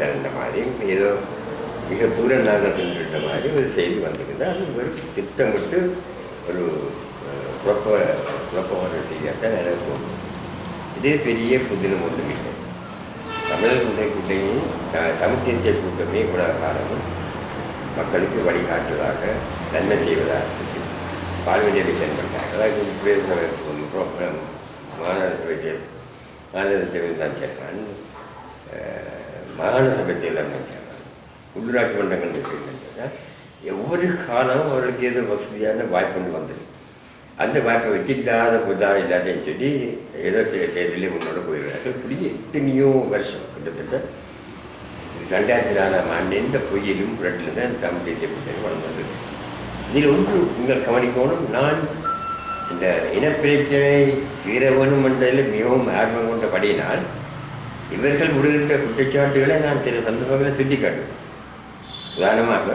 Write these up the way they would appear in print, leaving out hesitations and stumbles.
விட்டார் இந்த மாதிரியும் ஏதோ மிக தூரம் நாங்கள் சென்று விட்ட மாதிரி ஒரு செய்தி வந்திருந்தால் அது ஒரு திட்டமிட்டு ஒரு குழப்பமான செய்தியாகத்தான் எனக்கு தோணும். இதே பெரிய புதினம் ஒன்றும் இல்லை. தமிழ் கூட்டணி தமிழ் தேசிய கூட்டமே இவ்வளவு காலமும் மக்களுக்கு வழிகாட்டுவதாக நன்மை செய்வதாக சொல்லி பார்லிமெண்டில் செயல்பட்டாங்க. அதாவது பேசுகிற மாநில சபை தேர்தல் தான் சேர்ந்தான், மாகாண சபை தேர்தல் தான் சேர்ந்தான், உள்ளூராட்சி மன்றங்கள் இருக்கின்றன. ஒவ்வொரு காலமும் அவர்களுக்கு ஏதோ வசதியான வாய்ப்புன்னு வந்துடும். அந்த வாய்ப்பை வச்சுட்டாத புதா இல்லாதையும் சொல்லி ஏதோ தேர்தலே முன்னோட போயிடுறார்கள். இப்படி எத்தனையோ வருஷம் கிட்டத்தட்ட 2004ஆம் ஆண்டு எந்த பொய்யிலும் புரட்டிலும் தான் தமிழ் தேசிய கூட்டணி வளர்ந்து வந்தது. இதில் ஒன்று நீங்கள் கவனிக்கணும், நான் இந்த இனப்பிரச்சனை தீர வேணும் என்றதில் மிகவும் ஆர்வம் கொண்டபடியினால் இவர்கள் விடுகின்ற குற்றச்சாட்டுகளை நான் சில சந்தர்ப்பங்களை சுட்டி காட்டுவேன். உதாரணமாக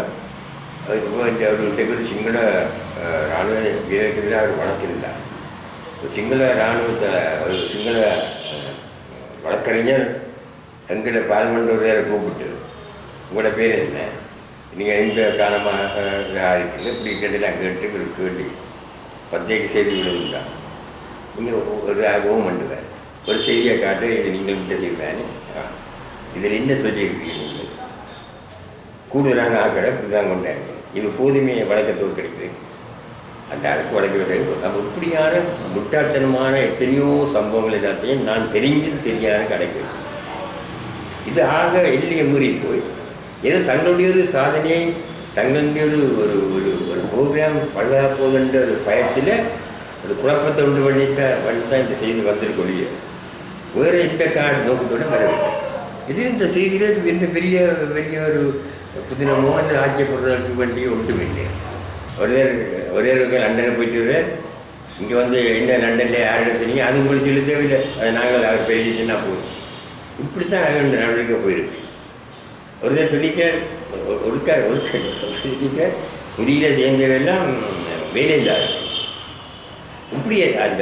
ஒரு சிங்கள இராணுவ வீரருக்கு எதிராக ஒரு வழக்கு இருந்தார். சிங்கள இராணுவத்தில் ஒரு சிங்கள வழக்கறிஞர் எங்களை பார்லிமெண்ட் வேறு கூப்பிட்டு, உங்களோட பேர் என்ன, நீங்கள் எந்த காரணமாக விசாரிக்கல இப்படி கேட்டுலாம் கேட்டு ஒரு கேள்வி பத்திரிகை செய்திகள் இருந்தால் நீங்கள் ஒரு ஆர்வம் பண்ணுவேன், ஒரு செய்தியை காட்டு, இது நீங்கள் விட்ட செய்தானே, இதில் என்ன சொல்லியிருக்கீங்க, நீங்கள் கூடுதலான ஆக்களை இப்படி தான் கொண்டாங்க, இது போதுமே வழக்கத்தோடு கிடைக்கிறது, அந்த அடுக்கு வழக்கு. அப்போ இப்படியான முட்டாள்தனமான எத்தனையோ சம்பவங்கள் எல்லாத்தையும் நான் தெரியாத கிடைக்க வச்சு இது ஆக எல்லையை மீறி போய் ஏதோ தங்களுடைய ஒரு சாதனையை தங்களுடைய ஒரு ஒரு ஒரு ப்ரோக்ராம் பழுதாக போகுதுன்ற ஒரு பயத்தில் ஒரு குழப்பத்தை உண்டு தான் இந்த செய்தி வந்திருக்கொழிய வேறு எந்த நோக்கத்தோடு வரவில்லை. இது இந்த செய்தியில் எந்த பெரிய பெரிய ஒரு புதினமோ அந்த ஆட்சியப்படுறதுக்கு வேண்டிய ஒன்றுமில்லை. ஒரே லண்டனை போயிட்டு வருவார், இங்கே வந்து என்ன லண்டனில் யார் எடுத்தீங்க அது உங்களுக்கு சொல்ல தேவையில்லை, அது நாங்கள் அவர் பெரிய சின்ன போதும். இப்படித்தான் நடவடிக்கை போயிருக்கு. ஒருத்தர் சொல்லிக்க சொல்லிக்க புதியில சேர்ந்தவெல்லாம் வேலை இல்லாத இப்படி அந்த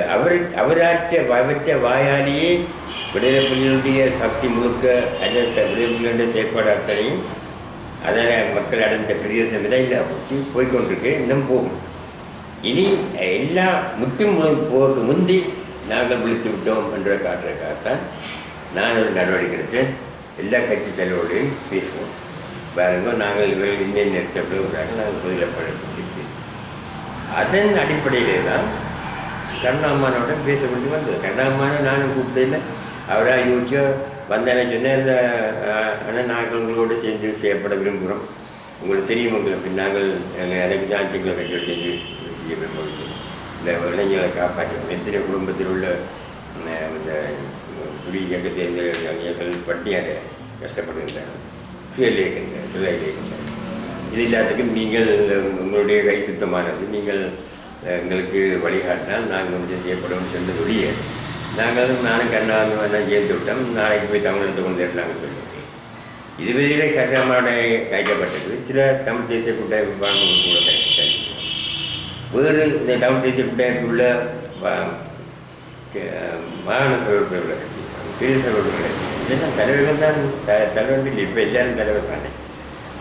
அவற்ற வாயாலேயே விடுதலை புலிகளுடைய சக்தி முழுக்க அல்லது விடுதலை புலிகளுடைய செயற்பாடு அத்தனையும் அதனால் மக்கள் அடைந்த பிரியோசனம் தான் இல்லை போச்சு, போய்கொண்டிருக்கு, இன்னும் போகும். இனி எல்லாம் முற்றும் போக முந்தி நாங்கள் விழித்து விட்டோம் என்ற காட்டுறதுக்காகத்தான் நான் ஒரு நடவடிக்கை எடுத்தேன். எல்லா கட்சி தலைவர்களையும் பேசுவோம், பாருங்க நாங்கள் இவர்கள் இன்னும் நிறுத்தப்படுகிறார்கள், நாங்கள் புதிலப்பட்டு அதன் அடிப்படையிலே தான் கருணாமானோட பேச வேண்டி வந்தது. கருணாமான நானும் கூப்பிட்டதில்லை, அவராக யோசிச்சா வந்தானே சொன்னார், ஆனால் நாங்கள் உங்களோட சேர்ந்து செய்யப்பட விரும்புகிறோம், உங்களுக்கு தெரியும், உங்களுக்கு நாங்கள் எனக்கு ஜான்சிங்களை கட்சியோடு சேர்ந்து செய்ய விரும்பவில்லை, இந்த இளைஞர்களை காப்பாற்றணும், எத்தனை குடும்பத்தில் உள்ள இந்த குடி இயக்க தேர்ந்தவர்கள் பட்டியாக கஷ்டப்படுகின்றனர், சுயலேகின்றனர், சில இயக்கின்றனர். இது எல்லாத்துக்கும் நீங்கள் உங்களுடைய கை சுத்தமானது, நீங்கள் எங்களுக்கு வழிகாட்டினால் நாங்கள் வந்து செய்யப்படும் சொன்னதுடைய நானும் கருணாநிதி சேர்ந்து விட்டோம், நாளைக்கு போய் தமிழகத்தை கொண்டு நாங்கள் சொல்லுவோம். இதுவரையிலே கருணாமோட கைக்கப்பட்டது சில தமிழ் தேசிய கூட்டமைப்பு கூட கைப்பற்ற வேறு இந்த தமிழ் தேசிய கூட்டமைப்புள்ள மாகாண சபை உறுப்பினர்கள் கட்சி, பெரிய சபை உறுப்பினர்கள் கட்சி, இதெல்லாம் தலைவர்கள் தான் தலைவர் இல்லை, இப்போ எல்லாரும் தலைவர் தானே.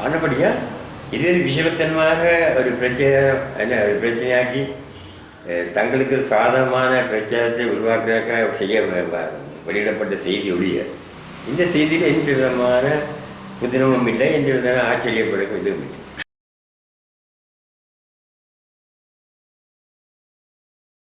ஆனபடியாக இது ஒரு விஷயத்தனமாக ஒரு பிரச்சனையாக்கி தங்களுக்கு சாதகமான பிரச்சாரத்தை உருவாக்குறதுக்காக செய்ய வெளியிடப்பட்ட செய்தி ஒழிய இந்த செய்தியில் எந்த விதமான புதினமும் இல்லை, எந்த விதமான ஆச்சரியப்படுறதுக்கு இதுவும் இல்லை.